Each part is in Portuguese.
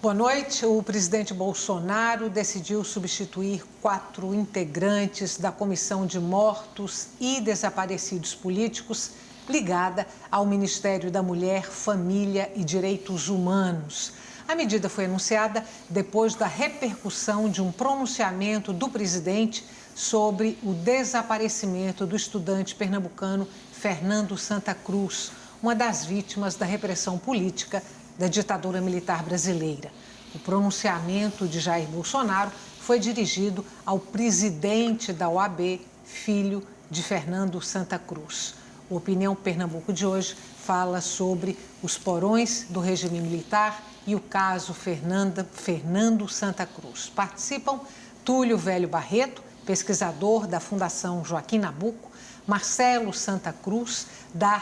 Boa noite. O presidente Bolsonaro decidiu substituir 4 integrantes da Comissão de Mortos e Desaparecidos Políticos ligada ao Ministério da Mulher, Família e Direitos Humanos. A medida foi anunciada depois da repercussão de um pronunciamento do presidente sobre o desaparecimento do estudante pernambucano Fernando Santa Cruz, uma das vítimas da repressão política da ditadura militar brasileira. O pronunciamento de Jair Bolsonaro foi dirigido ao presidente da OAB, filho de Fernando Santa Cruz. O Opinião Pernambuco de hoje fala sobre os porões do regime militar e o caso Fernando Santa Cruz. Participam Túlio Velho Barreto, pesquisador da Fundação Joaquim Nabuco, Marcelo Santa Cruz, da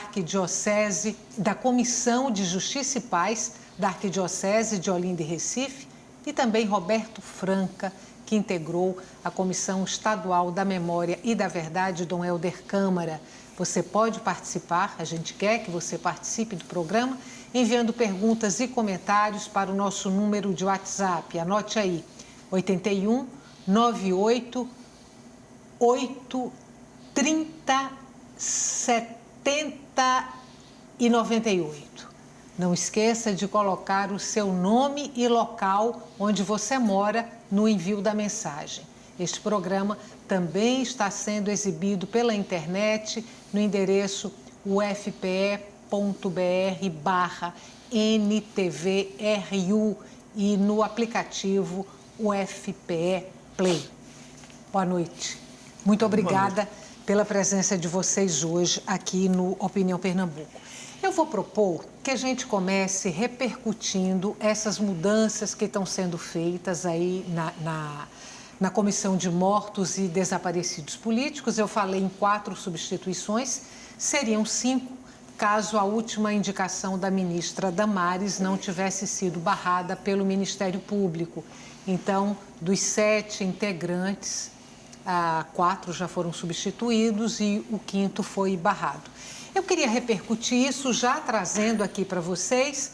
Comissão de Justiça e Paz da Arquidiocese de Olinda e Recife, e também Roberto Franca, que integrou a Comissão Estadual da Memória e da Verdade, Dom Helder Câmara. Você pode participar, a gente quer que você participe do programa, enviando perguntas e comentários para o nosso número de WhatsApp. Anote aí, 81 98 8 30 70 e 98. Não esqueça de colocar o seu nome e local onde você mora no envio da mensagem. Este programa também está sendo exibido pela internet no endereço ufpe.br/NTVRU e no aplicativo UFPE Play. Boa noite. Muito obrigada pela presença de vocês hoje aqui no Opinião Pernambuco. Eu vou propor que a gente comece repercutindo essas mudanças que estão sendo feitas aí na Comissão de Mortos e Desaparecidos Políticos. Eu falei em 4 substituições, seriam 5, caso a última indicação da ministra Damares não tivesse sido barrada pelo Ministério Público. Então, dos 7 integrantes, 4 já foram substituídos e o 5º foi barrado. Eu queria repercutir isso já trazendo aqui para vocês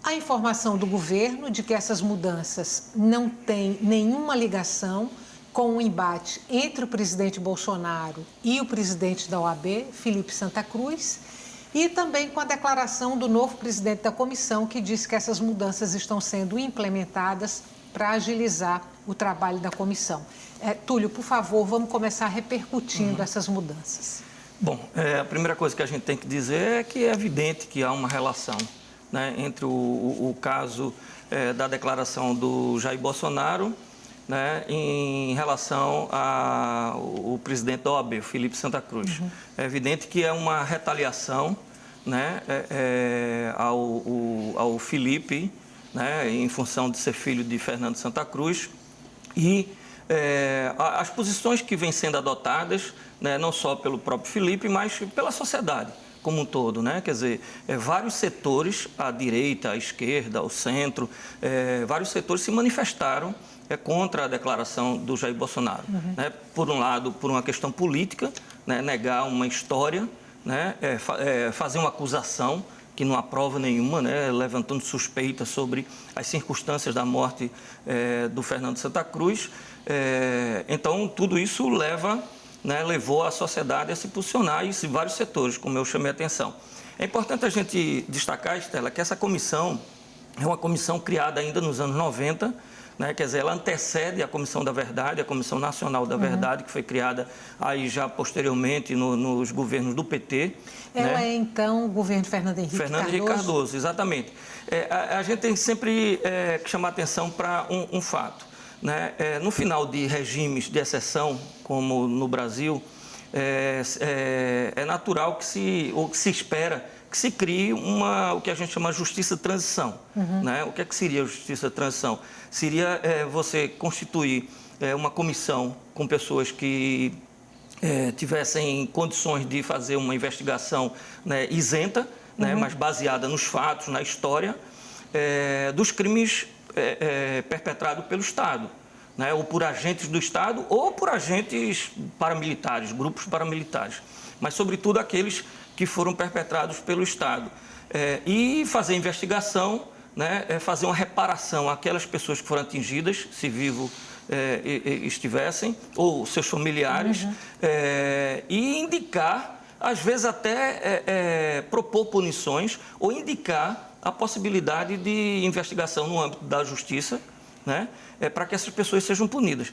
a informação do governo de que essas mudanças não têm nenhuma ligação com o embate entre o presidente Bolsonaro e o presidente da OAB, Felipe Santa Cruz, e também com a declaração do novo presidente da comissão, que disse que essas mudanças estão sendo implementadas para agilizar o trabalho da comissão. Túlio, por favor, vamos começar repercutindo essas mudanças. Bom, a primeira coisa que a gente tem que dizer é que é evidente que há uma relação, né, entre o caso da declaração do Jair Bolsonaro, né, em relação ao presidente da OAB, Felipe Santa Cruz. É evidente que é uma retaliação, né, ao Felipe, né, em função de ser filho de Fernando Santa Cruz, e as posições que vêm sendo adotadas, né, não só pelo próprio Felipe, mas pela sociedade como um todo, né? Quer dizer, vários setores, à direita, à esquerda, ao centro, vários setores se manifestaram contra a declaração do Jair Bolsonaro. Né? Por um lado, por uma questão política, né, negar uma história, né, fazer uma acusação que não há prova nenhuma, né, levantando suspeitas sobre as circunstâncias da morte do Fernando Santa Cruz. Então, tudo isso levou a sociedade a se posicionar em vários setores, como eu chamei a atenção. É importante a gente destacar, Estela, que essa comissão é uma comissão criada ainda nos anos 90, né? Quer dizer, ela antecede a Comissão da Verdade, a Comissão Nacional da Verdade, que foi criada aí já posteriormente nos governos do PT. Ela é, então, o governo de Fernando Henrique Cardoso? Fernando Henrique Cardoso, exatamente. A gente tem sempre que chamar atenção para um fato. Né? No final de regimes de exceção, como no Brasil, é natural que se espera que se crie o que a gente chama de justiça de transição. Né? O que seria a justiça de transição? Seria você constituir uma comissão com pessoas que tivessem condições de fazer uma investigação, né, isenta, né, mas baseada nos fatos, na história, dos crimes perpetrado pelo Estado, né, ou por agentes do Estado, ou por agentes paramilitares, grupos paramilitares, mas, sobretudo, aqueles que foram perpetrados pelo Estado. E fazer investigação, né, fazer uma reparação àquelas pessoas que foram atingidas, se vivo estivessem, ou seus familiares, e indicar, às vezes até propor punições, ou indicar a possibilidade de investigação no âmbito da justiça, né, para que essas pessoas sejam punidas.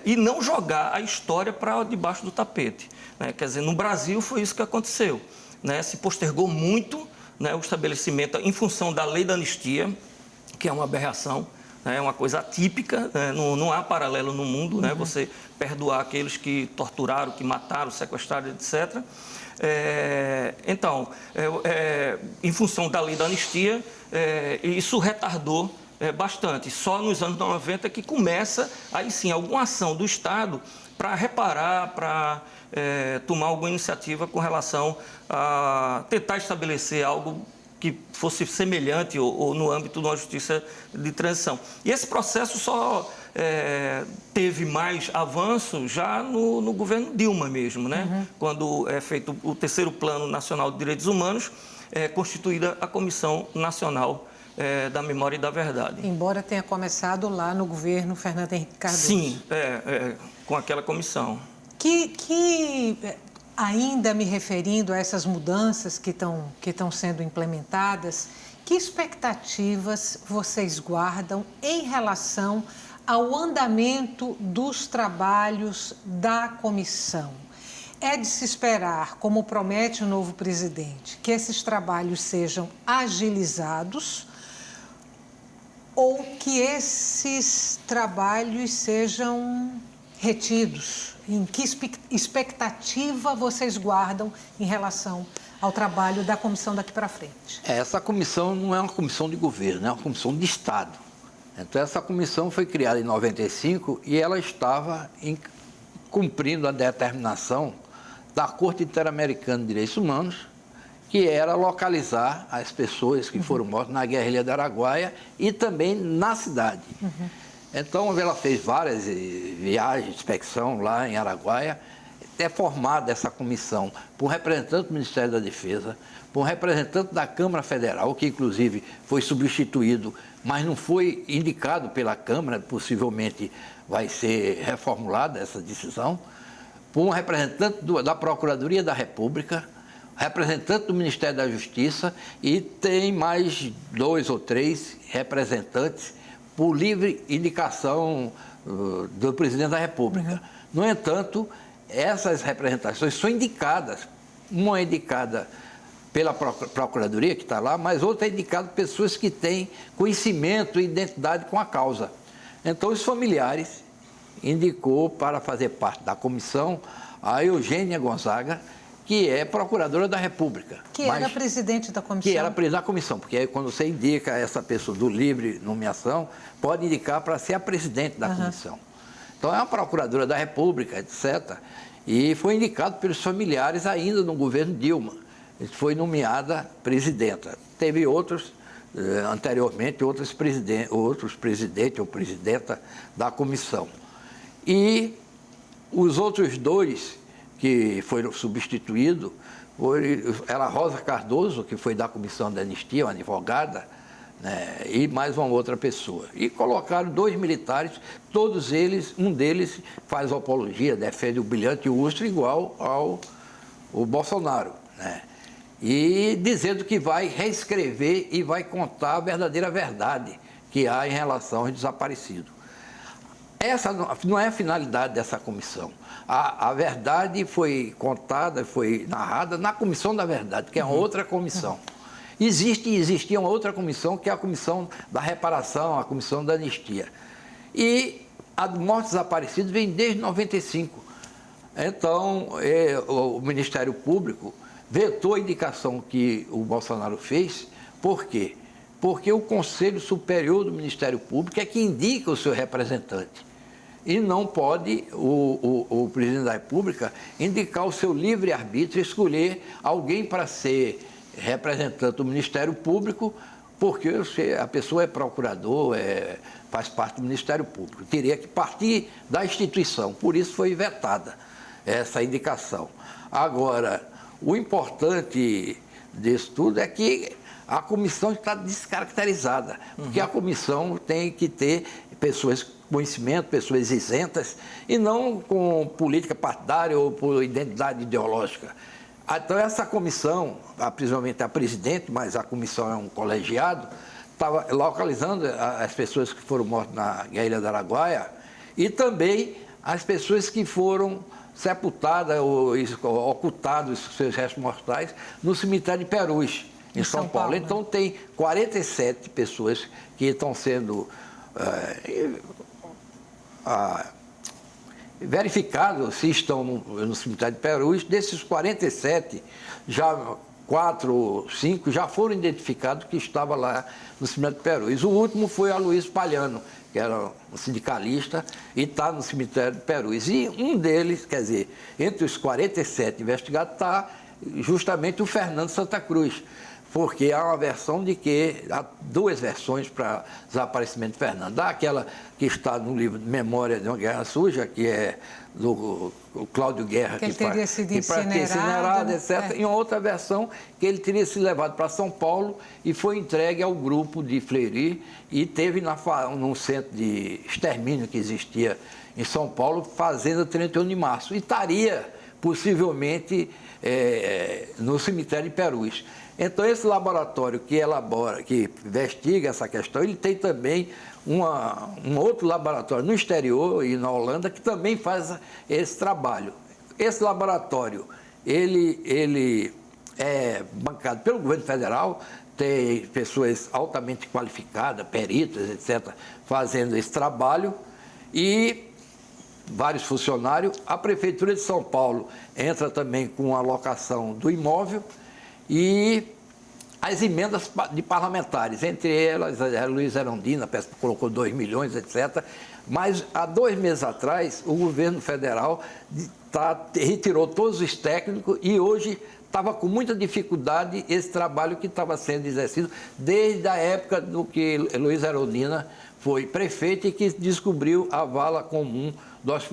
E não jogar a história para debaixo do tapete. Né? Quer dizer, no Brasil foi isso que aconteceu. Né? Se postergou muito, né, o estabelecimento em função da lei da anistia, que é uma aberração, né, é uma coisa atípica, né, não há paralelo no mundo, né, você perdoar aqueles que torturaram, que mataram, sequestraram, etc. Então, em função da lei da anistia, isso retardou bastante. Só nos anos 90 que começa, aí sim, alguma ação do Estado para reparar, para tomar alguma iniciativa com relação a tentar estabelecer algo que fosse semelhante ou no âmbito de uma justiça de transição. E esse processo só teve mais avanço já no governo Dilma mesmo, né? Quando é feito o terceiro Plano Nacional de Direitos Humanos, constituída a Comissão Nacional da Memória e da Verdade. Embora tenha começado lá no governo Fernando Henrique Cardoso. Sim, com aquela comissão. Ainda me referindo a essas mudanças que estão sendo implementadas, que expectativas vocês guardam em relação ao andamento dos trabalhos da comissão? É de se esperar, como promete o novo presidente, que esses trabalhos sejam agilizados ou que esses trabalhos sejam retidos? Em que expectativa vocês guardam em relação ao trabalho da comissão daqui para frente? Essa comissão não é uma comissão de governo, é uma comissão de Estado. Então, essa comissão foi criada em 95 e ela estava cumprindo a determinação da Corte Interamericana de Direitos Humanos, que era localizar as pessoas que foram mortas na guerrilha do Araguaia e também na cidade. Então, ela fez várias viagens de inspeção lá em Araguaia, é formada essa comissão por um representante do Ministério da Defesa, por um representante da Câmara Federal, que inclusive foi substituído, mas não foi indicado pela Câmara, possivelmente vai ser reformulada essa decisão, por um representante da Procuradoria da República, representante do Ministério da Justiça e tem mais 2 ou 3 representantes por livre indicação do Presidente da República. No entanto, essas representações são indicadas, uma é indicada pela Procuradoria, que está lá, mas outra é indicada por pessoas que têm conhecimento e identidade com a causa. Então, os familiares indicou para fazer parte da comissão a Eugênia Gonzaga, que é procuradora da República. Que era presidente da comissão. Que era presidente da comissão, porque aí quando você indica essa pessoa do livre nomeação, pode indicar para ser a presidente da comissão. Então, é uma procuradora da República, etc. E foi indicado pelos familiares ainda no governo Dilma. Foi nomeada presidenta. Teve outros, anteriormente, outros presidentes ou presidenta da comissão. E os outros 2 que foram substituídos, era a Rosa Cardoso, que foi da Comissão da Anistia, uma advogada, né, e mais uma outra pessoa. E colocaram 2 militares, todos eles, um deles faz apologia, defende o brilhante Ustra igual ao Bolsonaro, né? E dizendo que vai reescrever e vai contar a verdadeira verdade que há em relação aos desaparecidos. Essa não é a finalidade dessa comissão. A verdade foi contada, foi narrada na Comissão da Verdade, que é uma outra comissão. Existia uma outra comissão, que é a Comissão da Reparação, a Comissão da Anistia. E a morte desaparecida vem desde 95. Então, o Ministério Público vetou a indicação que o Bolsonaro fez. Por quê? Porque o Conselho Superior do Ministério Público é que indica o seu representante. E não pode o presidente da República indicar o seu livre-arbítrio, escolher alguém para ser representante do Ministério Público, porque a pessoa é procurador, faz parte do Ministério Público. Teria que partir da instituição, por isso foi vetada essa indicação. Agora, o importante disso tudo é que a comissão está descaracterizada, porque a comissão tem que ter pessoas com conhecimento, pessoas isentas, e não com política partidária ou por identidade ideológica. Então, essa comissão, principalmente a presidente, mas a comissão é um colegiado, estava localizando as pessoas que foram mortas na Guerrilha do Araguaia e também as pessoas que foram sepultadas ou ocultados seus restos mortais no cemitério de Perus, em São Paulo. Então, tem 47 pessoas que estão sendo verificados se estão no cemitério de Perus. Desses 47, já 4 ou 5 já foram identificados que estavam lá no cemitério de Perus. O último foi Aloysio Palhano, que era um sindicalista e está no cemitério de Perus. E um deles, quer dizer, entre os 47 investigados, está justamente o Fernando Santa Cruz, porque há uma versão de que, há 2 versões para o desaparecimento de Fernando. Há aquela que está no livro de Memória de uma Guerra Suja, que é do Cláudio Guerra, que ele teria sido incinerado, etc. E uma outra versão que ele teria sido levado para São Paulo e foi entregue ao grupo de Fleury e teve num centro de extermínio que existia em São Paulo, Fazenda 31 de Março, e estaria possivelmente no cemitério de Perus. Então, esse laboratório que investiga essa questão, ele tem também um outro laboratório no exterior e na Holanda que também faz esse trabalho. Esse laboratório, ele é bancado pelo governo federal, tem pessoas altamente qualificadas, peritos, etc., fazendo esse trabalho, e vários funcionários. A Prefeitura de São Paulo entra também com a alocação do imóvel, e as emendas de parlamentares, entre elas a Luiz Erundina, colocou 2 milhões, etc. Mas há 2 meses atrás, o governo federal retirou todos os técnicos e hoje estava com muita dificuldade esse trabalho que estava sendo exercido desde a época do que Luiz Erundina foi prefeito e que descobriu a vala comum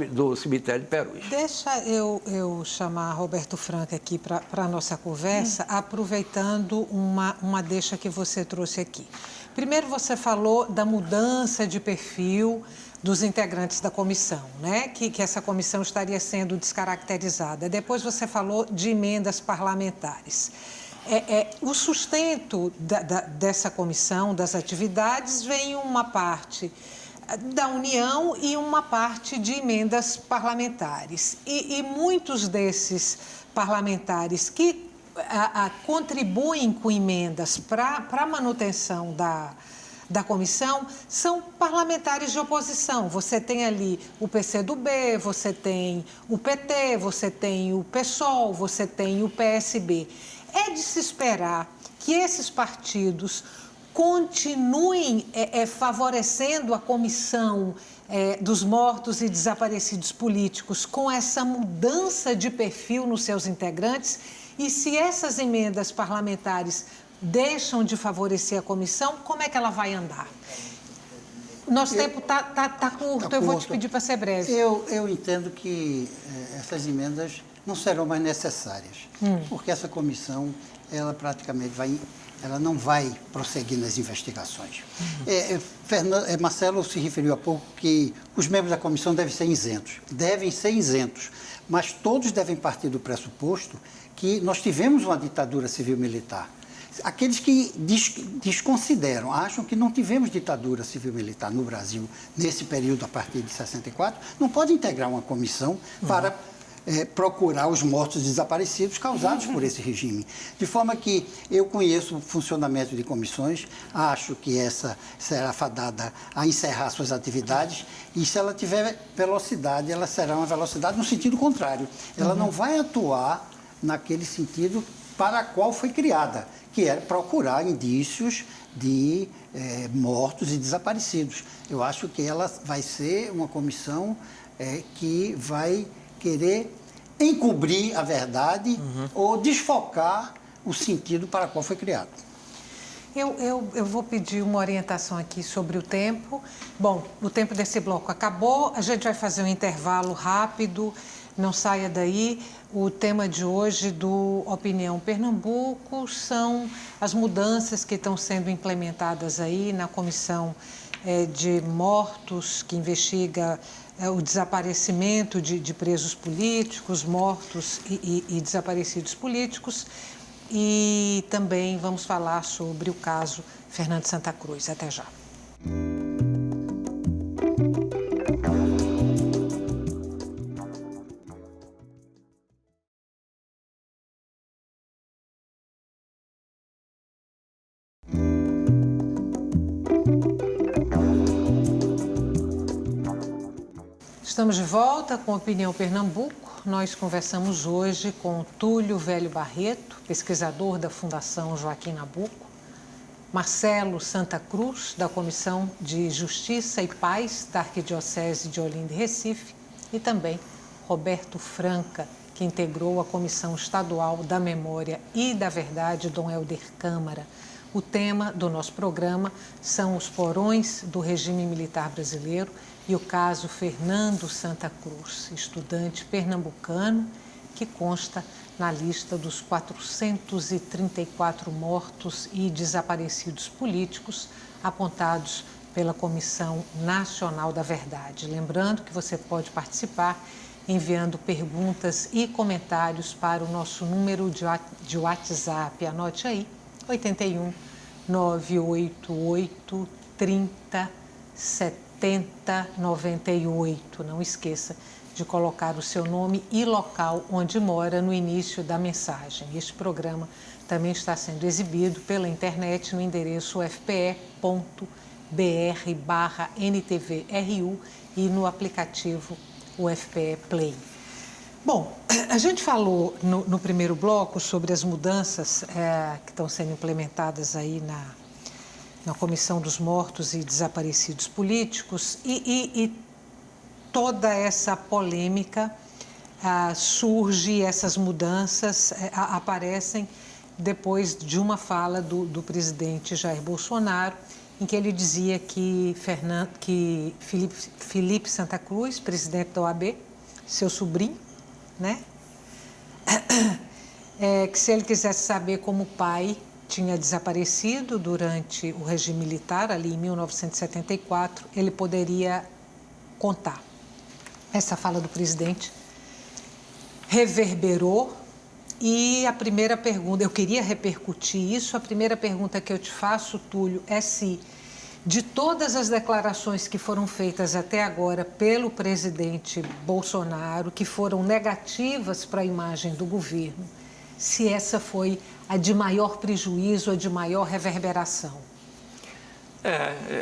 do cemitério de Perus. Deixa eu chamar Roberto Franca aqui para a nossa conversa, aproveitando uma deixa que você trouxe aqui. Primeiro, você falou da mudança de perfil dos integrantes da comissão, né? Que essa comissão estaria sendo descaracterizada. Depois você falou de emendas parlamentares. O sustento dessa comissão, das atividades, vem uma parte da União e uma parte de emendas parlamentares. E muitos desses parlamentares que contribuem com emendas para a manutenção da comissão são parlamentares de oposição. Você tem ali o PCdoB, você tem o PT, você tem o PSOL, você tem o PSB. É de se esperar que esses partidos continuem favorecendo a comissão dos mortos e desaparecidos políticos com essa mudança de perfil nos seus integrantes? E se essas emendas parlamentares deixam de favorecer a comissão, como é que ela vai andar? Nosso tempo está curto, eu vou te pedir para ser breve. Eu entendo que essas emendas não serão mais necessárias, porque essa comissão, ela praticamente ela não vai prosseguir nas investigações. Marcelo se referiu há pouco que os membros da comissão devem ser isentos, mas todos devem partir do pressuposto que nós tivemos uma ditadura civil-militar. Aqueles que desconsideram, acham que não tivemos ditadura civil-militar no Brasil nesse período a partir de 64, não podem integrar uma comissão para procurar os mortos desaparecidos causados por esse regime. De forma que eu conheço o funcionamento de comissões, acho que essa será fadada a encerrar suas atividades e, se ela tiver velocidade, ela será uma velocidade no sentido contrário. Ela não vai atuar naquele sentido para a qual foi criada, que era procurar indícios de mortos e desaparecidos. Eu acho que ela vai ser uma comissão que vai querer encobrir a verdade ou desfocar o sentido para o qual foi criado. Eu vou pedir uma orientação aqui sobre o tempo. Bom, o tempo desse bloco acabou, a gente vai fazer um intervalo rápido, não saia daí. O tema de hoje do Opinião Pernambuco são as mudanças que estão sendo implementadas aí na Comissão de Mortos, que investiga o desaparecimento de presos políticos, mortos e desaparecidos políticos. E também vamos falar sobre o caso Fernando Santa Cruz. Até já. Estamos de volta com Opinião Pernambuco. Nós conversamos hoje com Túlio Velho Barreto, pesquisador da Fundação Joaquim Nabuco, Marcelo Santa Cruz, da Comissão de Justiça e Paz da Arquidiocese de Olinda e Recife, e também Roberto Franca, que integrou a Comissão Estadual da Memória e da Verdade, Dom Helder Câmara. O tema do nosso programa são os porões do regime militar brasileiro e o caso Fernando Santa Cruz, estudante pernambucano que consta na lista dos 434 mortos e desaparecidos políticos apontados pela Comissão Nacional da Verdade. Lembrando que você pode participar enviando perguntas e comentários para o nosso número de WhatsApp. Anote aí, 81 988 30 70 98. Não esqueça de colocar o seu nome e local onde mora no início da mensagem. Este programa também está sendo exibido pela internet no endereço ufpe.br/NTVRU e no aplicativo UFPE Play. Bom, a gente falou no primeiro bloco sobre as mudanças que estão sendo implementadas aí na Comissão dos Mortos e Desaparecidos Políticos e toda essa polêmica surge, essas mudanças aparecem depois de uma fala do presidente Jair Bolsonaro, em que ele dizia que Felipe Santa Cruz, presidente da OAB, seu sobrinho, né? Que se ele quisesse saber como o pai tinha desaparecido durante o regime militar, ali em 1974, ele poderia contar. Essa fala do presidente reverberou e a primeira pergunta, eu queria repercutir isso, a primeira pergunta que eu te faço, Túlio, é se de todas as declarações que foram feitas até agora pelo presidente Bolsonaro, que foram negativas para a imagem do governo, se essa foi a de maior prejuízo, a de maior reverberação.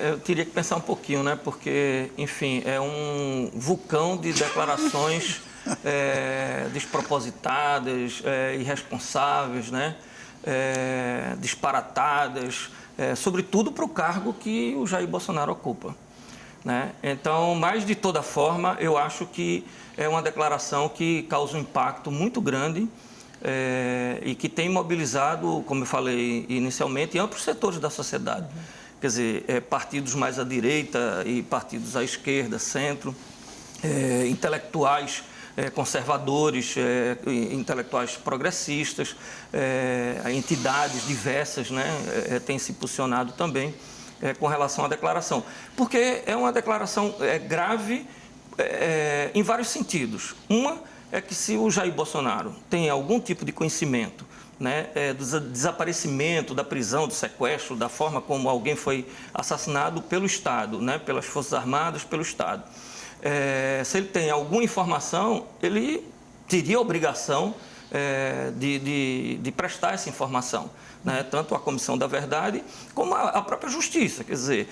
Eu teria que pensar um pouquinho, né? Porque, enfim, é um vulcão de declarações despropositadas, irresponsáveis, né? Disparatadas, sobretudo para o cargo que o Jair Bolsonaro ocupa, né? Então, mas de toda forma, eu acho que é uma declaração que causa um impacto muito grande e que tem mobilizado, como eu falei inicialmente, amplos setores da sociedade. Quer dizer, partidos mais à direita e partidos à esquerda, centro, intelectuais conservadores, intelectuais progressistas, entidades diversas, né, têm se posicionado também com relação à declaração. Porque é uma declaração grave em vários sentidos. Uma é que se o Jair Bolsonaro tem algum tipo de conhecimento, né, do desaparecimento, da prisão, do sequestro, da forma como alguém foi assassinado pelo Estado, né, pelas Forças Armadas, pelo Estado. Se ele tem alguma informação, ele teria a obrigação de prestar essa informação, né, tanto à Comissão da Verdade como à própria Justiça. Quer dizer,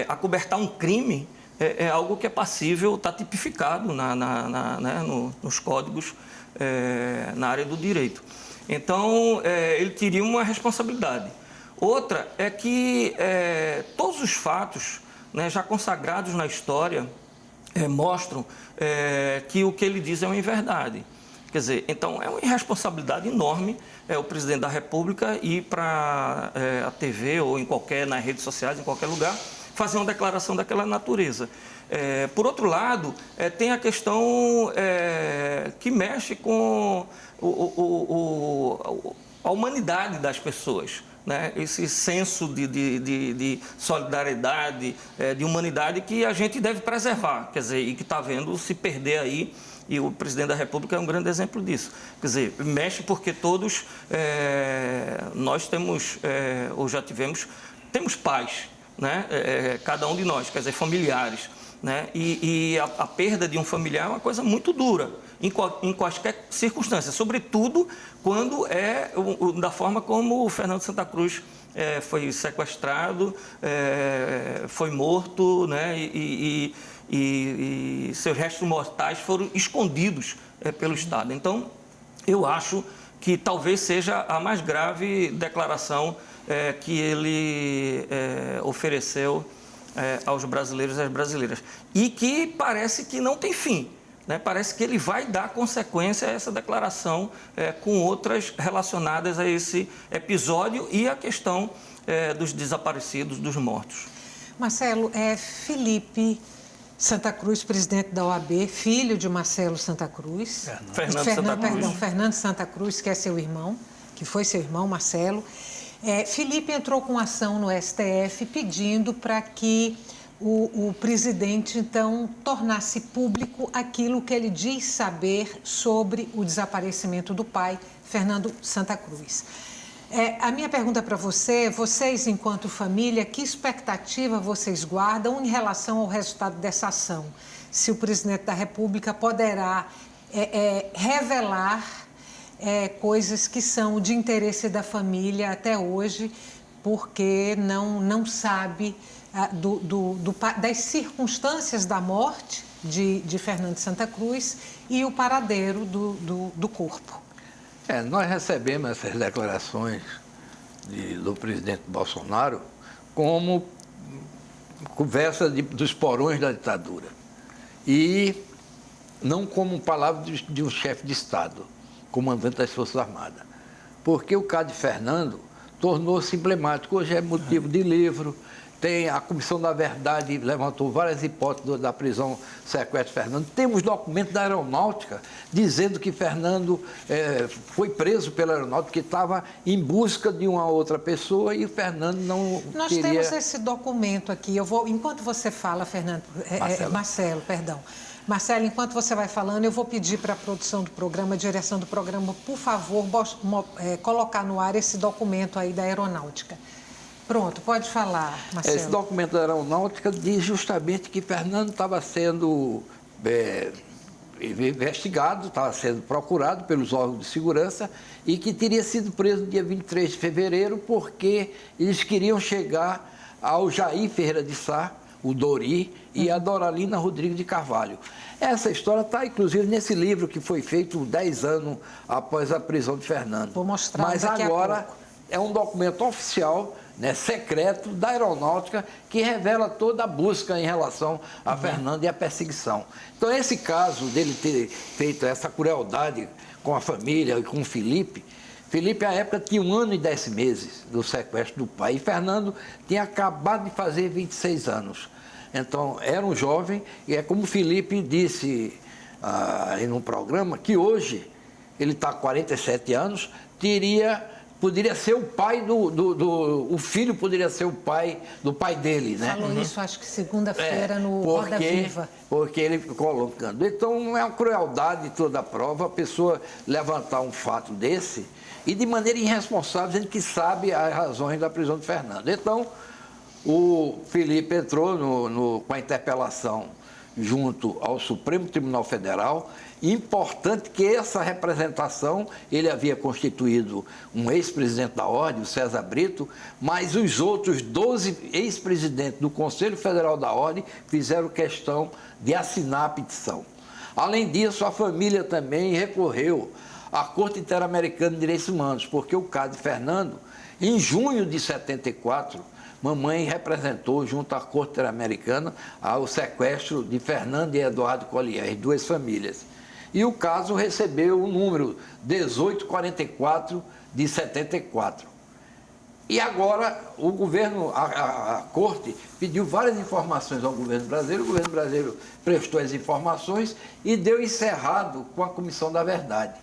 acobertar um crime é algo que é passível, está tipificado nos códigos na área do direito. Então, ele teria uma responsabilidade. Outra é que todos os fatos, né, já consagrados na história mostram que o que ele diz é uma inverdade. Quer dizer, então é uma irresponsabilidade enorme o presidente da República ir para a TV ou nas redes sociais, em qualquer lugar, fazer uma declaração daquela natureza. Por outro lado, tem a questão que mexe com a humanidade das pessoas, né? Esse senso de solidariedade, de humanidade que a gente deve preservar, quer dizer, e que está vendo se perder aí. E o presidente da República é um grande exemplo disso. Quer dizer, mexe porque todos nós temos, ou já temos pais, né? Cada um de nós, quer dizer, familiares. Né? E a perda de um familiar é uma coisa muito dura, em quaisquer circunstâncias, sobretudo quando da forma como o Fernando Santa Cruz foi sequestrado, foi morto, né? E seus restos mortais foram escondidos pelo Estado. Então, eu acho que talvez seja a mais grave declaração que ele ofereceu aos brasileiros e às brasileiras. E que parece que não tem fim, né? Parece que ele vai dar consequência a essa declaração com outras relacionadas a esse episódio e a questão dos desaparecidos, dos mortos. Marcelo, Felipe Santa Cruz, presidente da OAB, filho de Marcelo Santa Cruz. Fernando Santa Cruz, que é seu irmão, que foi seu irmão, Marcelo. Felipe entrou com ação no STF pedindo para que o presidente, então, tornasse público aquilo que ele diz saber sobre o desaparecimento do pai, Fernando Santa Cruz. A minha pergunta para vocês, enquanto família, que expectativa vocês guardam em relação ao resultado dessa ação? Se o presidente da República poderá revelar coisas que são de interesse da família até hoje, porque não sabe das circunstâncias da morte de Fernando Santa Cruz e o paradeiro do corpo. Nós recebemos essas declarações do presidente Bolsonaro como conversa dos porões da ditadura e não como palavra de um chefe de Estado, comandante das Forças Armadas. Porque o caso de Fernando tornou-se emblemático. Hoje é motivo de livro. Tem a Comissão da Verdade, levantou várias hipóteses da prisão, sequestro de Fernando. Temos documentos da Aeronáutica dizendo que Fernando foi preso pela Aeronáutica, que estava em busca de uma outra pessoa e o Fernando não Nós queria... temos esse documento aqui. Enquanto você fala, Marcelo, enquanto você vai falando, eu vou pedir para a produção do programa, a direção do programa, por favor, colocar no ar esse documento aí da Aeronáutica. Pronto, pode falar, Marcelo. Esse documento da Aeronáutica diz justamente que Fernando estava sendo investigado, estava sendo procurado pelos órgãos de segurança e que teria sido preso no dia 23 de fevereiro porque eles queriam chegar ao Jair Ferreira de Sá, o Dori, e a Doralina Rodrigues de Carvalho. Essa história está, inclusive, nesse livro que foi feito 10 anos após a prisão de Fernando. Vou mostrar Mas daqui agora a pouco. É um documento oficial, né, secreto, da Aeronáutica, que revela toda a busca em relação a Fernando e a perseguição. Então, esse caso dele ter feito essa crueldade com a família e com o Felipe, à época, tinha 1 ano e 10 meses do sequestro do pai, e Fernando tinha acabado de fazer 26 anos. Então, era um jovem, e é como o Felipe disse aí no programa, que hoje, ele está com 47 anos, poderia ser o pai o filho poderia ser o pai do pai dele, né? Falou isso, acho que segunda-feira no Roda Viva. Porque ele ficou colocando. Então, é uma crueldade toda a prova a pessoa levantar um fato desse e de maneira irresponsável, dizendo que sabe as razões da prisão de Fernando. Então, o Felipe entrou com a interpelação junto ao Supremo Tribunal Federal. Importante que essa representação, ele havia constituído um ex-presidente da Ordem, o César Brito, mas os outros 12 ex-presidentes do Conselho Federal da Ordem fizeram questão de assinar a petição. Além disso, a família também recorreu à Corte Interamericana de Direitos Humanos, porque o caso de Fernando, em junho de 74, mamãe representou junto à Corte Interamericana o sequestro de Fernando e Eduardo Collier, 2 famílias. E o caso recebeu o número 1844 de 74. E agora o governo, a Corte, pediu várias informações ao governo brasileiro, o governo brasileiro prestou as informações e deu encerrado com a Comissão da Verdade.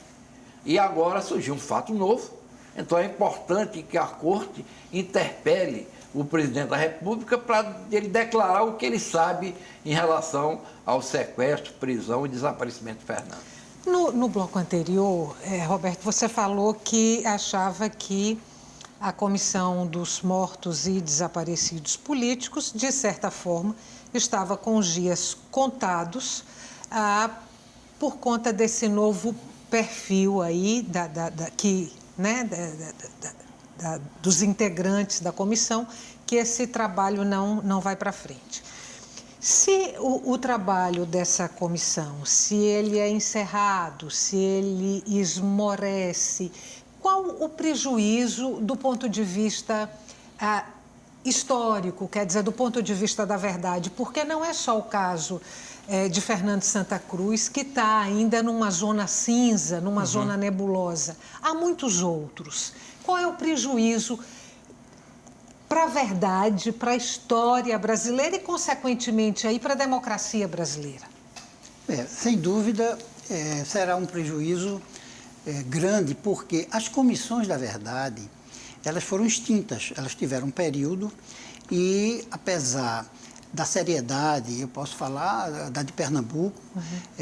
E agora surgiu um fato novo, então é importante que a Corte interpele o presidente da República para ele declarar o que ele sabe em relação ao sequestro, prisão e desaparecimento de Fernando. No bloco anterior, Roberto, você falou que achava que a Comissão dos Mortos e Desaparecidos Políticos, de certa forma, estava com os dias contados por conta desse novo perfil aí dos integrantes da comissão, que esse trabalho não vai para frente. Se o trabalho dessa comissão, se ele é encerrado, se ele esmorece, qual o prejuízo do ponto de vista histórico, quer dizer, do ponto de vista da verdade? Porque não é só o caso de Fernando Santa Cruz, que está ainda numa zona cinza, numa zona nebulosa. Há muitos outros. Qual é o prejuízo para a verdade, para a história brasileira e, consequentemente, para a democracia brasileira? Sem dúvida, será um prejuízo grande, porque as comissões da verdade, elas foram extintas, elas tiveram um período e, apesar da seriedade, eu posso falar da de Pernambuco,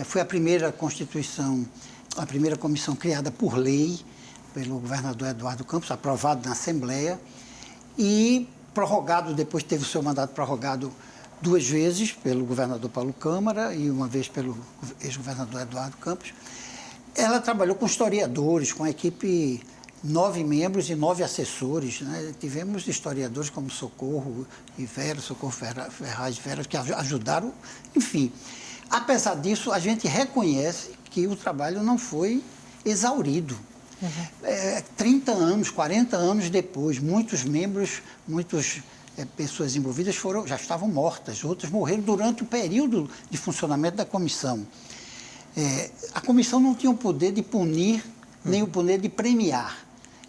foi a primeira constituição, a primeira comissão criada por lei, pelo governador Eduardo Campos, aprovado na Assembleia, e prorrogado, depois teve o seu mandato prorrogado 2 vezes pelo governador Paulo Câmara e uma vez pelo ex-governador Eduardo Campos. Ela trabalhou com historiadores, com a equipe 9 membros e 9 assessores, né? Tivemos historiadores como Socorro Ferraz e Vera, que ajudaram, enfim. Apesar disso, a gente reconhece que o trabalho não foi exaurido. 30 anos, 40 anos depois, muitos membros, muitas pessoas envolvidas já estavam mortas, outras morreram durante o período de funcionamento da comissão. A comissão não tinha o poder de punir, nem o poder de premiar.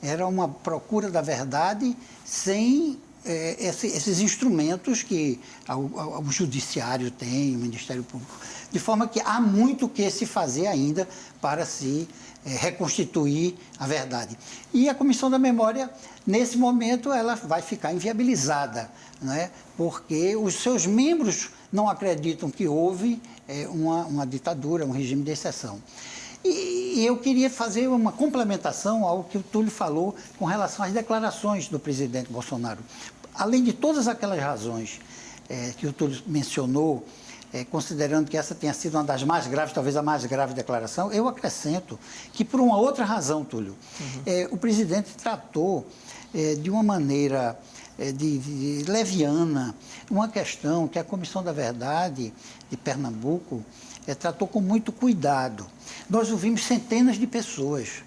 Era uma procura da verdade sem esses instrumentos que o Judiciário tem, o Ministério Público. De forma que há muito que se fazer ainda para se reconstituir a verdade. E a Comissão da Memória, nesse momento, ela vai ficar inviabilizada, né? Porque os seus membros não acreditam que houve uma ditadura, um regime de exceção. E eu queria fazer uma complementação ao que o Túlio falou com relação às declarações do presidente Bolsonaro. Além de todas aquelas razões que o Túlio mencionou, considerando que essa tenha sido uma das mais graves, talvez a mais grave declaração, eu acrescento que, por uma outra razão, Túlio, o presidente tratou de uma maneira de leviana uma questão que a Comissão da Verdade de Pernambuco tratou com muito cuidado. Nós ouvimos centenas de pessoas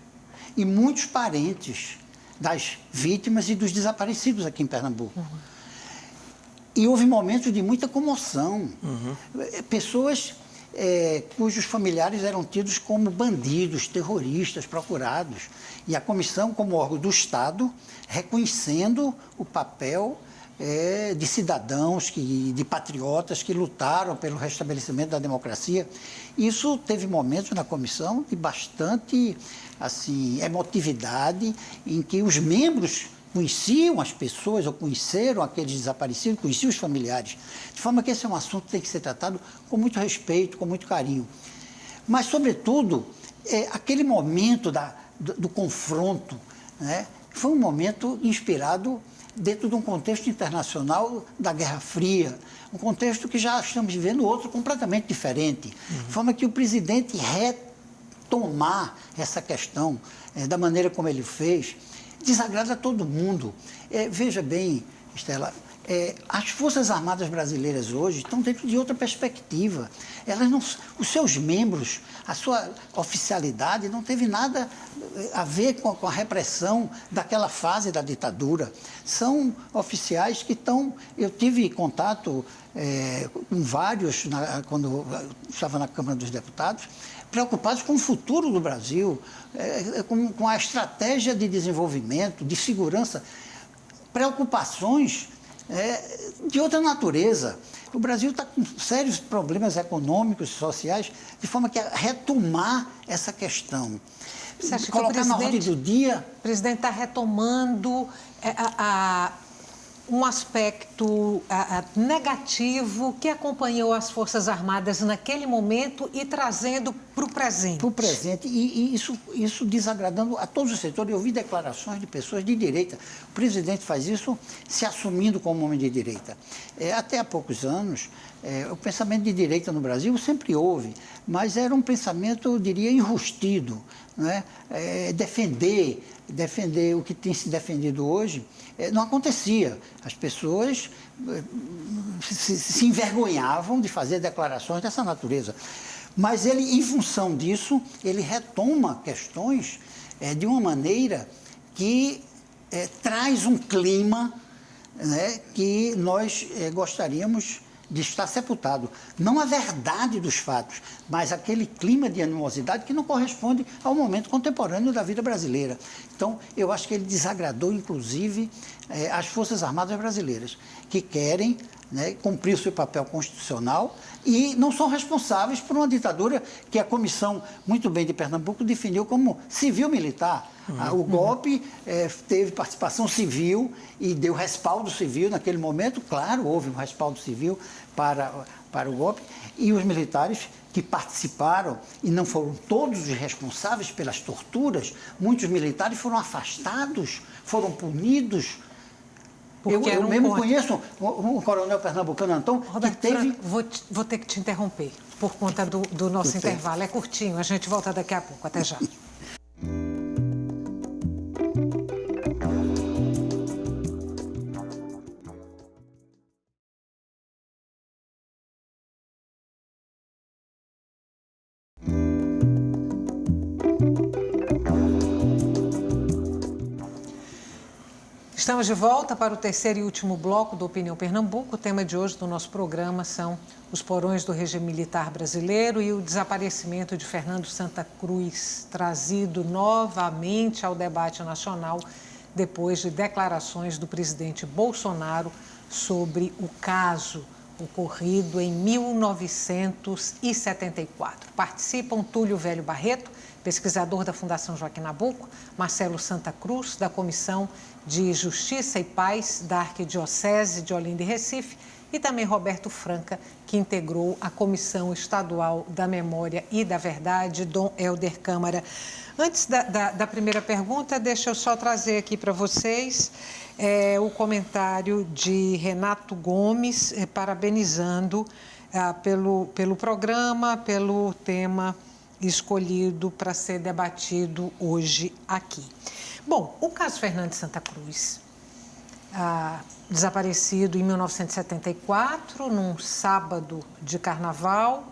e muitos parentes das vítimas e dos desaparecidos aqui em Pernambuco. E houve momentos de muita comoção. Pessoas cujos familiares eram tidos como bandidos, terroristas, procurados. E a comissão, como órgão do Estado, reconhecendo o papel de cidadãos, de patriotas que lutaram pelo restabelecimento da democracia. Isso teve momentos na comissão de bastante emotividade, em que os membros conheciam as pessoas, ou conheceram aqueles desaparecidos, conheciam os familiares. De forma que esse é um assunto que tem que ser tratado com muito respeito, com muito carinho. Mas, sobretudo, aquele momento do confronto, né, foi um momento inspirado dentro de um contexto internacional da Guerra Fria, um contexto que já estamos vivendo outro completamente diferente. De forma que o presidente retomar essa questão da maneira como ele fez, desagrada a todo mundo. Veja bem, Estela, As Forças Armadas brasileiras hoje estão dentro de outra perspectiva. Elas não, os seus membros, a sua oficialidade não teve nada a ver com a repressão daquela fase da ditadura. São oficiais que estão... Eu tive contato com vários, quando eu estava na Câmara dos Deputados, preocupados com o futuro do Brasil, com a estratégia de desenvolvimento, de segurança, preocupações de outra natureza. O Brasil está com sérios problemas econômicos e sociais, de forma que retomar essa questão. Você acha colocar que na ordem do dia... O presidente está retomando um aspecto negativo que acompanhou as Forças Armadas naquele momento e trazendo para o presente. Para o presente, e isso desagradando a todos os setores. Eu ouvi declarações de pessoas de direita. O presidente faz isso se assumindo como homem de direita. Até há poucos anos, o pensamento de direita no Brasil sempre houve, mas era um pensamento, eu diria, enrustido. Não é? Defender o que tem se defendido hoje não acontecia. As pessoas se envergonhavam de fazer declarações dessa natureza. Mas ele, em função disso, ele retoma questões de uma maneira que traz um clima, né, que nós gostaríamos de estar sepultado. Não a verdade dos fatos, mas aquele clima de animosidade que não corresponde ao momento contemporâneo da vida brasileira. Então, eu acho que ele desagradou, inclusive, as Forças Armadas brasileiras, que querem, né, cumprir o seu papel constitucional e não são responsáveis por uma ditadura que a Comissão, muito bem, de Pernambuco definiu como civil-militar. O golpe teve participação civil e deu respaldo civil naquele momento. Claro, houve um respaldo civil para o golpe. E os militares que participaram, e não foram todos os responsáveis pelas torturas, muitos militares foram afastados, foram punidos. Eu mesmo conheço um coronel pernambucano, Antão, Roberto, que teve... Vou ter que te interromper por conta do nosso intervalo. É curtinho, a gente volta daqui a pouco. Até já. Estamos de volta para o terceiro e último bloco do Opinião Pernambuco. O tema de hoje do nosso programa são os porões do regime militar brasileiro e o desaparecimento de Fernando Santa Cruz, trazido novamente ao debate nacional depois de declarações do presidente Bolsonaro sobre o caso ocorrido em 1974. Participam Túlio Velho Barreto, pesquisador da Fundação Joaquim Nabuco, Marcelo Santa Cruz, da Comissão de Justiça e Paz da Arquidiocese de Olinda e Recife, e também Roberto Franca, que integrou a Comissão Estadual da Memória e da Verdade, Dom Helder Câmara. Antes da primeira pergunta, deixa eu só trazer aqui para vocês o comentário de Renato Gomes, parabenizando pelo programa, pelo tema escolhido para ser debatido hoje aqui. Bom, o caso Fernando Santa Cruz, desaparecido em 1974, num sábado de carnaval,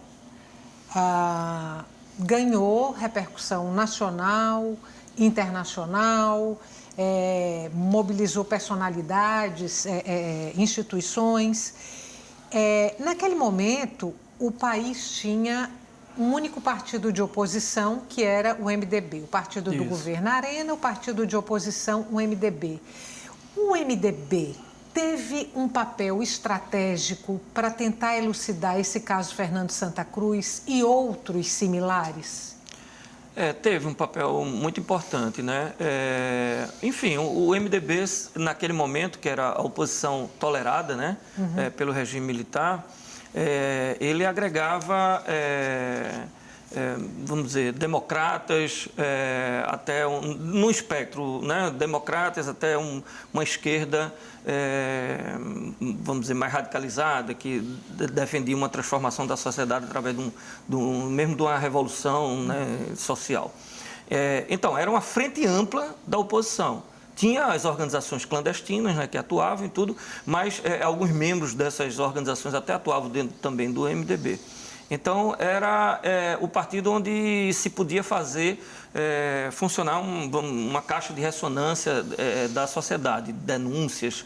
ganhou repercussão nacional, internacional, mobilizou personalidades, instituições. Naquele momento, o país tinha um único partido de oposição, que era o MDB, o partido do governo Arena, o partido de oposição, o MDB. O MDB teve um papel estratégico para tentar elucidar esse caso Fernando Santa Cruz e outros similares? Teve um papel muito importante, né? Enfim, o MDB, naquele momento, que era a oposição tolerada, né, pelo regime militar, ele agregava, vamos dizer, democratas até no espectro, né, democratas até uma esquerda, vamos dizer, mais radicalizada, que defendia uma transformação da sociedade através mesmo de uma revolução, né, social. Então, era uma frente ampla da oposição, Tinha as organizações clandestinas, né, que atuavam e tudo, mas alguns membros dessas organizações até atuavam dentro também do MDB. Então, era o partido onde se podia fazer funcionar uma caixa de ressonância da sociedade, denúncias.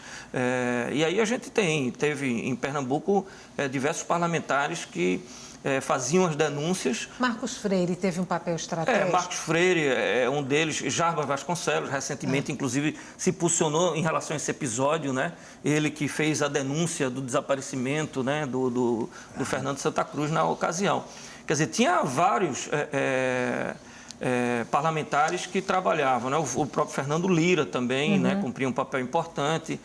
E aí a gente teve em Pernambuco diversos parlamentares que faziam as denúncias. Marcos Freire teve um papel estratégico. Marcos Freire é um deles, Jarbas Vasconcelos, recentemente, inclusive, se posicionou em relação a esse episódio, né? Ele que fez a denúncia do desaparecimento, né, do Fernando Santa Cruz na ocasião. Quer dizer, tinha vários parlamentares que trabalhavam, né? O próprio Fernando Lira também, né, cumpria um papel importante,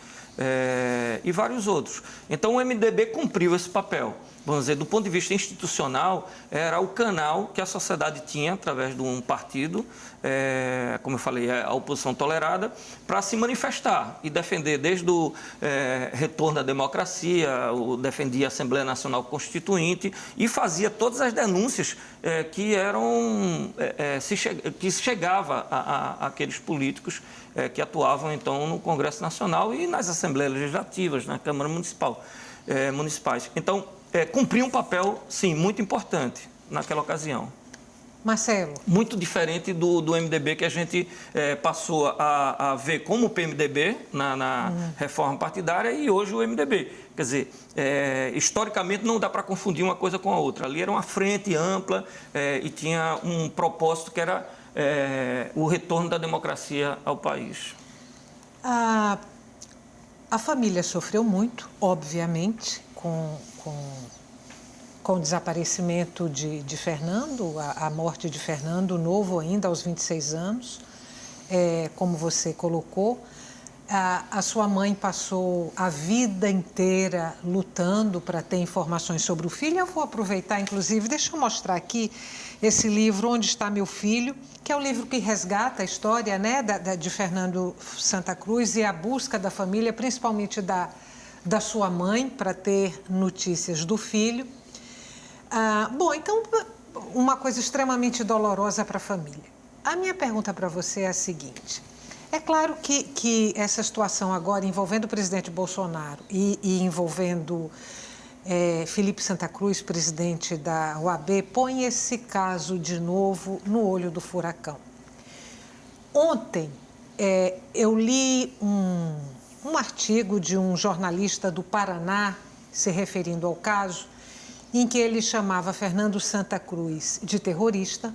e vários outros. Então, o MDB cumpriu esse papel. Vamos dizer, do ponto de vista institucional, era o canal que a sociedade tinha, através de um partido, como eu falei, a oposição tolerada, para se manifestar e defender desde o retorno da democracia, defendia a Assembleia Nacional Constituinte e fazia todas as denúncias que chegava àqueles políticos que atuavam, então, no Congresso Nacional e nas Assembleias Legislativas, na Câmara Municipais. Então, cumpriu um papel, sim, muito importante naquela ocasião. Marcelo. Muito diferente do MDB, que a gente passou a ver como o PMDB na reforma partidária e hoje o MDB. Quer dizer, historicamente não dá para confundir uma coisa com a outra. Ali era uma frente ampla e tinha um propósito que era o retorno da democracia ao país. A família sofreu muito, obviamente, com o desaparecimento de Fernando, a morte de Fernando, novo ainda, aos 26 anos, como você colocou. A sua mãe passou a vida inteira lutando para ter informações sobre o filho. Eu vou aproveitar, inclusive, deixa eu mostrar aqui esse livro, Onde Está Meu Filho, que é o livro que resgata a história, né, de Fernando Santa Cruz e a busca da família, principalmente da sua mãe, para ter notícias do filho. Bom, então, uma coisa extremamente dolorosa para a família. A minha pergunta para você é a seguinte. É claro que essa situação agora, envolvendo o presidente Bolsonaro e envolvendo Felipe Santa Cruz, presidente da OAB, põe esse caso de novo no olho do furacão. Ontem, eu li um artigo de um jornalista do Paraná, se referindo ao caso, em que ele chamava Fernando Santa Cruz de terrorista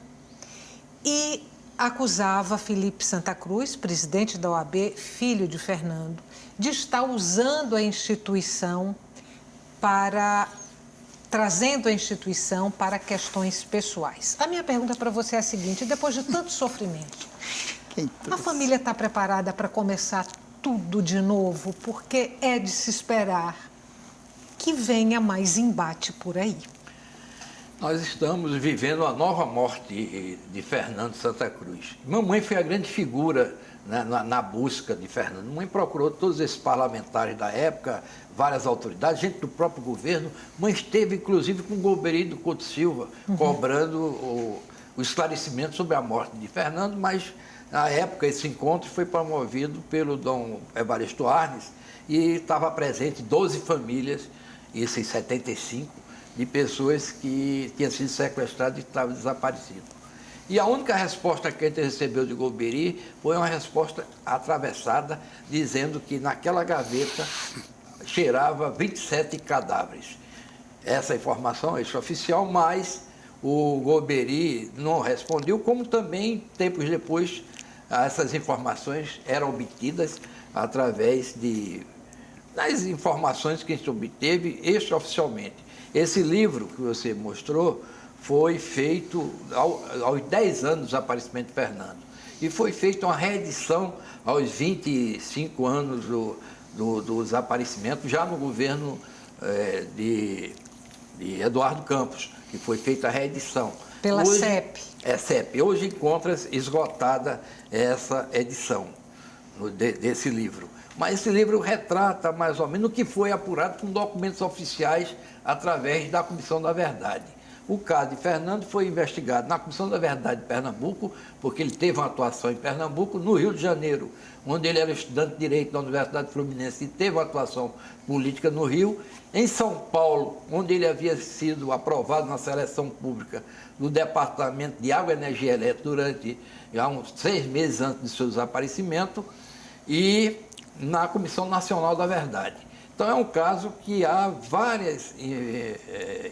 e acusava Felipe Santa Cruz, presidente da OAB, filho de Fernando, de estar usando a instituição trazendo a instituição para questões pessoais. A minha pergunta para você é a seguinte: depois de tanto sofrimento, a família está preparada para começar tudo de novo? Porque é de se esperar que venha mais embate por aí. Nós estamos vivendo a nova morte de Fernando Santa Cruz. Mamãe foi a grande figura na busca de Fernando. Mamãe procurou todos esses parlamentares da época, várias autoridades, gente do próprio governo. Mãe esteve, inclusive, com o Golbery do Couto Silva, cobrando o esclarecimento sobre a morte de Fernando, mas, na época, esse encontro foi promovido pelo Dom Evaristo Arnes e estava presente 12 famílias, isso em 75, de pessoas que tinham sido sequestradas e estavam desaparecidas. E a única resposta que a gente recebeu de Golbery foi uma resposta atravessada, dizendo que naquela gaveta cheirava 27 cadáveres. Essa informação é extraoficial, mas o Golbery não respondeu, como também, tempos depois, essas informações eram obtidas através das informações que a gente obteve extraoficialmente. Esse livro que você mostrou foi feito aos 10 anos do desaparecimento de Fernando. E foi feita uma reedição aos 25 anos do desaparecimento, já no governo de Eduardo Campos, que foi feita a reedição. Pela CEP. CEP. Hoje encontra-se esgotada essa edição desse livro. Mas esse livro retrata mais ou menos o que foi apurado com documentos oficiais através da Comissão da Verdade. O caso de Fernando foi investigado na Comissão da Verdade de Pernambuco, porque ele teve uma atuação em Pernambuco, no Rio de Janeiro, onde ele era estudante de Direito da Universidade Fluminense e teve uma atuação política no Rio, em São Paulo, onde ele havia sido aprovado na seleção pública do Departamento de Água, Energia e Elétrica durante já uns 6 meses antes de seu desaparecimento, e na Comissão Nacional da Verdade. Então, é um caso que há várias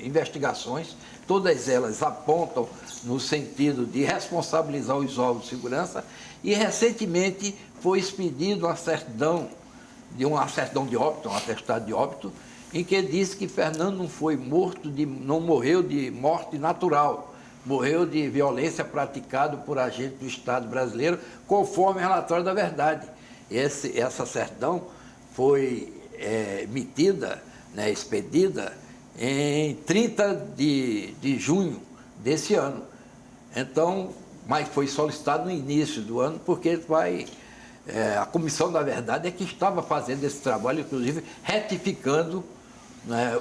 investigações, todas elas apontam no sentido de responsabilizar os órgãos de segurança, e recentemente foi expedido uma certidão de óbito, um atestado de óbito, em que diz que Fernando não morreu de morte natural, morreu de violência praticada por agente do Estado brasileiro, conforme o relatório da Verdade. Essa certidão foi emitida, expedida, em 30 de junho desse ano. Então, mas foi solicitado no início do ano, porque a Comissão da Verdade é que estava fazendo esse trabalho, inclusive retificando,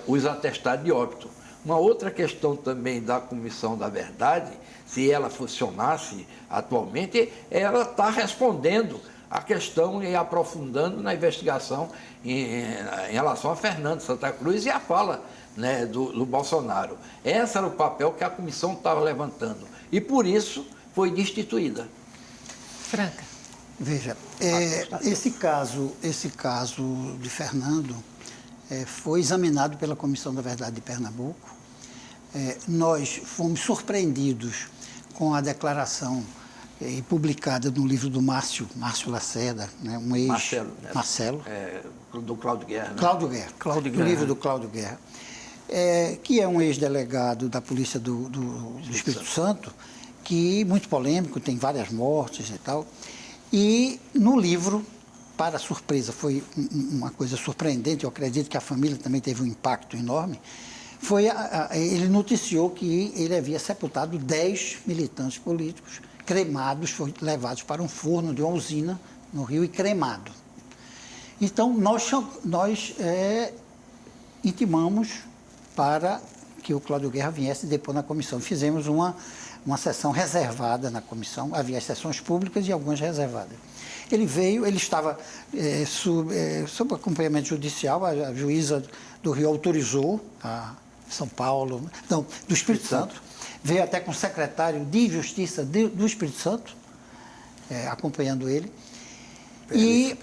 os atestados de óbito. Uma outra questão também da Comissão da Verdade, se ela funcionasse atualmente, ela está respondendo a questão e aprofundando na investigação em relação a Fernando Santa Cruz e a fala do Bolsonaro. Esse era o papel que a comissão estava levantando e, por isso, foi destituída. Franca. Veja, esse caso de Fernando foi examinado pela Comissão da Verdade de Pernambuco. Nós fomos surpreendidos com a declaração publicada no livro do Márcio Lacerda, um ex... Marcelo. Do Cláudio Guerra. Né? Cláudio Guerra. Do livro do Cláudio Guerra. Que é um ex-delegado da Polícia do Espírito Santo, que muito polêmico, tem várias mortes e tal. E no livro, para surpresa, foi uma coisa surpreendente, eu acredito que a família também teve um impacto enorme, ele noticiou que ele havia sepultado 10 militantes políticos cremados, foram levados para um forno de uma usina no Rio e cremado. Então, nós intimamos para que o Cláudio Guerra viesse depor na comissão. Fizemos uma sessão reservada na comissão, havia as sessões públicas e algumas reservadas. Ele veio, ele estava sob acompanhamento judicial, a juíza do Rio autorizou, a São Paulo, não, do Espírito Santo, veio até com o secretário de Justiça do Espírito Santo, acompanhando ele. E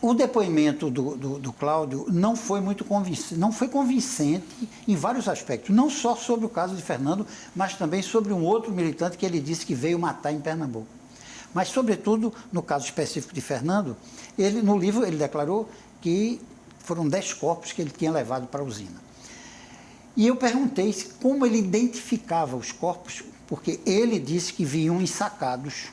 o depoimento do Cláudio não foi muito convincente, não foi convincente em vários aspectos, não só sobre o caso de Fernando, mas também sobre um outro militante que ele disse que veio matar em Pernambuco. Mas, sobretudo, no caso específico de Fernando, no livro ele declarou que foram 10 corpos que ele tinha levado para a usina. E eu perguntei como ele identificava os corpos, porque ele disse que vinham ensacados.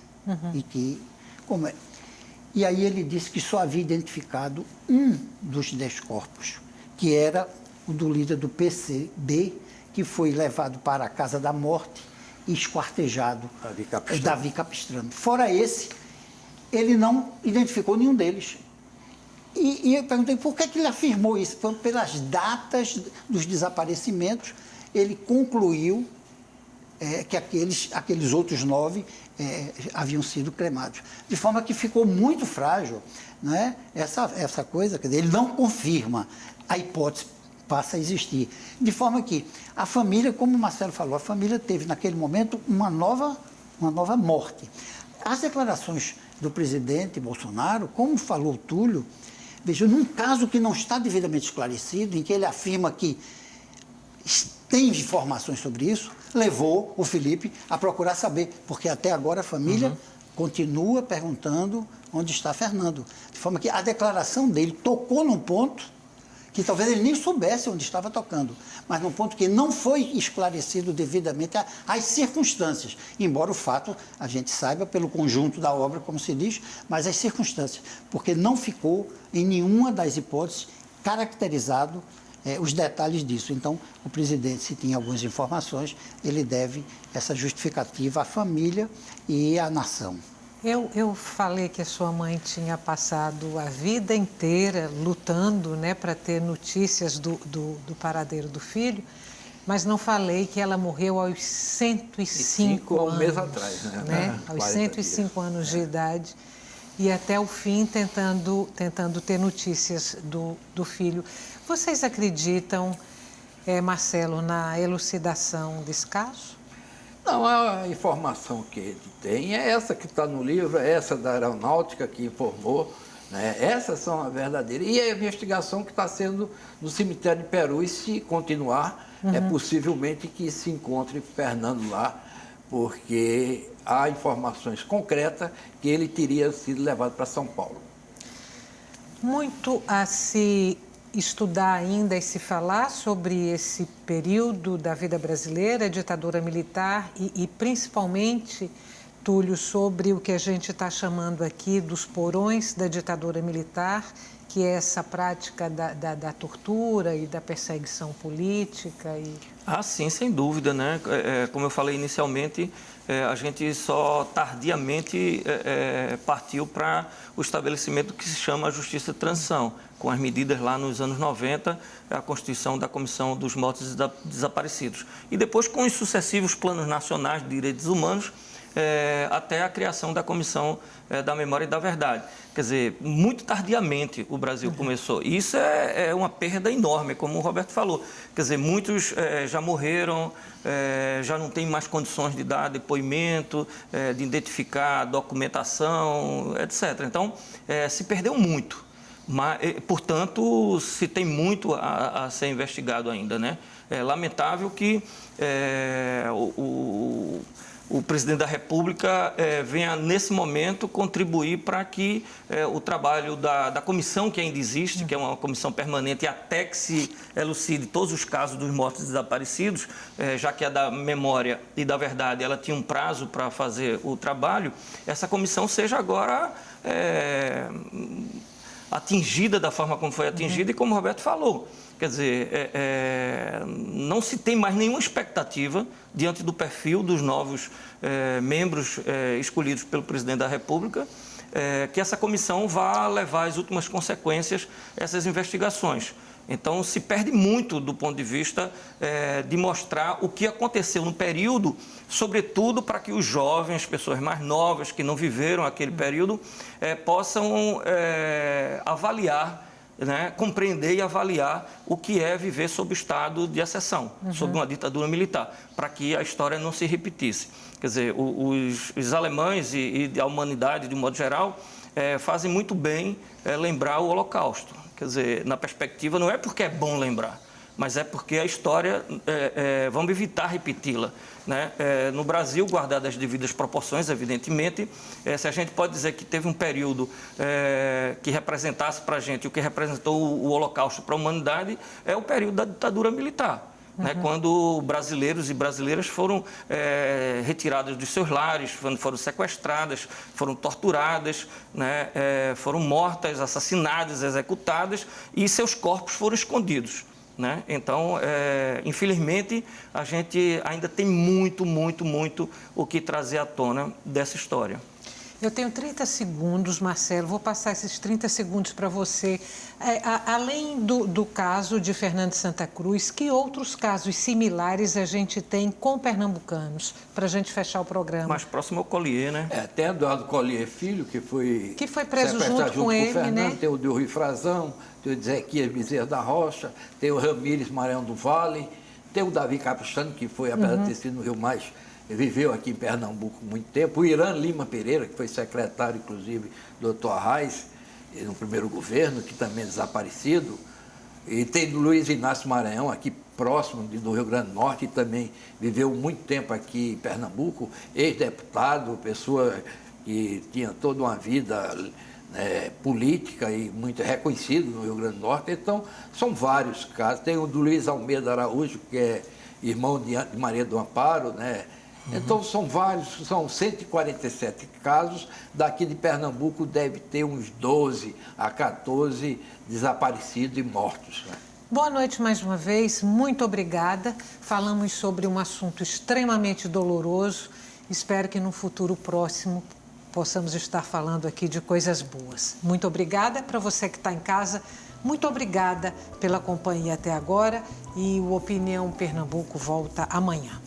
E aí ele disse que só havia identificado um dos 10 corpos, que era o do líder do PCB, que foi levado para a Casa da Morte e esquartejado, Davi Capistrano. Fora esse, ele não identificou nenhum deles. E eu perguntei por que ele afirmou isso. Pelas datas dos desaparecimentos, ele concluiu que aqueles outros 9 haviam sido cremados. De forma que ficou muito frágil, né? Essa coisa, quer dizer, ele não confirma, a hipótese passa a existir. De forma que a família, como o Marcelo falou, a família teve naquele momento uma nova morte. As declarações do presidente Bolsonaro, como falou Túlio, veja, num caso que não está devidamente esclarecido, em que ele afirma que tem informações sobre isso, levou o Felipe a procurar saber, porque até agora a família continua perguntando onde está Fernando. De forma que a declaração dele tocou num ponto que talvez ele nem soubesse onde estava tocando, mas num ponto que não foi esclarecido devidamente as circunstâncias, embora o fato a gente saiba pelo conjunto da obra, como se diz, mas as circunstâncias, porque não ficou em nenhuma das hipóteses caracterizado os detalhes disso. Então, o presidente, se tinha algumas informações, ele deve essa justificativa à família e à nação. Eu falei que a sua mãe tinha passado a vida inteira lutando, né, para ter notícias do paradeiro do filho. mas não falei que ela morreu aos 105 anos. Um mês atrás, né? Aos 105 anos de idade. E até o fim tentando ter notícias do filho. Vocês acreditam, Marcelo, na elucidação desse caso? Não, a informação que ele tem é essa que está no livro, é essa da aeronáutica que informou, né? Essas são as verdadeiras. E a investigação que está sendo no cemitério de Peru, e se continuar, é possivelmente que se encontre Fernando lá, porque há informações concretas que ele teria sido levado para São Paulo. Muito a se estudar ainda e se falar sobre esse período da vida brasileira, a ditadura militar e principalmente, Túlio, sobre o que a gente está chamando aqui dos porões da ditadura militar, que é essa prática da tortura e da perseguição política. Ah, sim, sem dúvida, né? Como eu falei inicialmente, a gente só tardiamente partiu para o estabelecimento que se chama Justiça de Transição, com as medidas lá nos anos 90, a constituição da Comissão dos Mortos e Desaparecidos. E depois com os sucessivos planos nacionais de direitos humanos, até a criação da Comissão da Memória e da Verdade. Quer dizer, muito tardiamente o Brasil começou. E isso é uma perda enorme, como o Roberto falou. Quer dizer, muitos já morreram, já não têm mais condições de dar depoimento, de identificar documentação, etc. Então, se perdeu muito. Mas, portanto, se tem muito a ser investigado ainda, né? É lamentável que o presidente da República venha, nesse momento, contribuir para que o trabalho da comissão que ainda existe, que é uma comissão permanente, até que se elucide todos os casos dos mortos e desaparecidos, já que a da memória e da verdade ela tinha um prazo para fazer o trabalho, essa comissão seja agora atingida da forma como foi atingida e como o Roberto falou. Quer dizer, não se tem mais nenhuma expectativa diante do perfil dos novos membros escolhidos pelo presidente da República, que essa comissão vá levar às últimas consequências essas investigações. Então, se perde muito do ponto de vista de mostrar o que aconteceu no período, sobretudo para que os jovens, pessoas mais novas que não viveram aquele período, possam avaliar, né, compreender e avaliar o que é viver sob o estado de exceção, sob uma ditadura militar, para que a história não se repetisse. Quer dizer, os alemães e a humanidade, de um modo geral, fazem muito bem lembrar o Holocausto. Quer dizer, na perspectiva, não é porque é bom lembrar, mas é porque a história, vamos evitar repeti-la, né? No Brasil, guardadas as devidas proporções, evidentemente, se a gente pode dizer que teve um período que representasse para a gente o que representou o Holocausto para a humanidade, é o período da ditadura militar. Né, quando brasileiros e brasileiras foram retirados dos seus lares, foram sequestradas, foram torturadas, né, foram mortas, assassinadas, executadas e seus corpos foram escondidos. Né? Então, infelizmente, a gente ainda tem muito o que trazer à tona dessa história. Eu tenho 30 segundos, Marcelo, vou passar esses 30 segundos para você. Além do caso de Fernando de Santa Cruz, que outros casos similares a gente tem com pernambucanos, para a gente fechar o programa? Mais próximo ao Collier, né? Tem Eduardo Collier Filho, que foi preso junto com ele, Fernando, né? Tem o Rui Frazão, tem o Ezequias Bezerra da Rocha, tem o Ramires Maranhão do Vale, tem o Davi Capistrano, que foi, apesar de ter sido no Rio Mais, viveu aqui em Pernambuco muito tempo, o Irã Lima Pereira, que foi secretário, inclusive, do Dr. Arraes, no primeiro governo, que também é desaparecido, e tem o Luiz Inácio Maranhão, aqui próximo do Rio Grande do Norte, que também viveu muito tempo aqui em Pernambuco, ex-deputado, pessoa que tinha toda uma vida política e muito reconhecido no Rio Grande do Norte. Então, são vários casos. Tem o do Luiz Almeida Araújo, que é irmão de Maria do Amparo, né? Então, são vários, são 147 casos. Daqui de Pernambuco deve ter uns 12 a 14 desaparecidos e mortos. Né? Boa noite mais uma vez, muito obrigada. Falamos sobre um assunto extremamente doloroso. Espero que no futuro próximo possamos estar falando aqui de coisas boas. Muito obrigada. Para você que está em casa, Muito obrigada pela companhia até agora e o Opinião Pernambuco volta amanhã.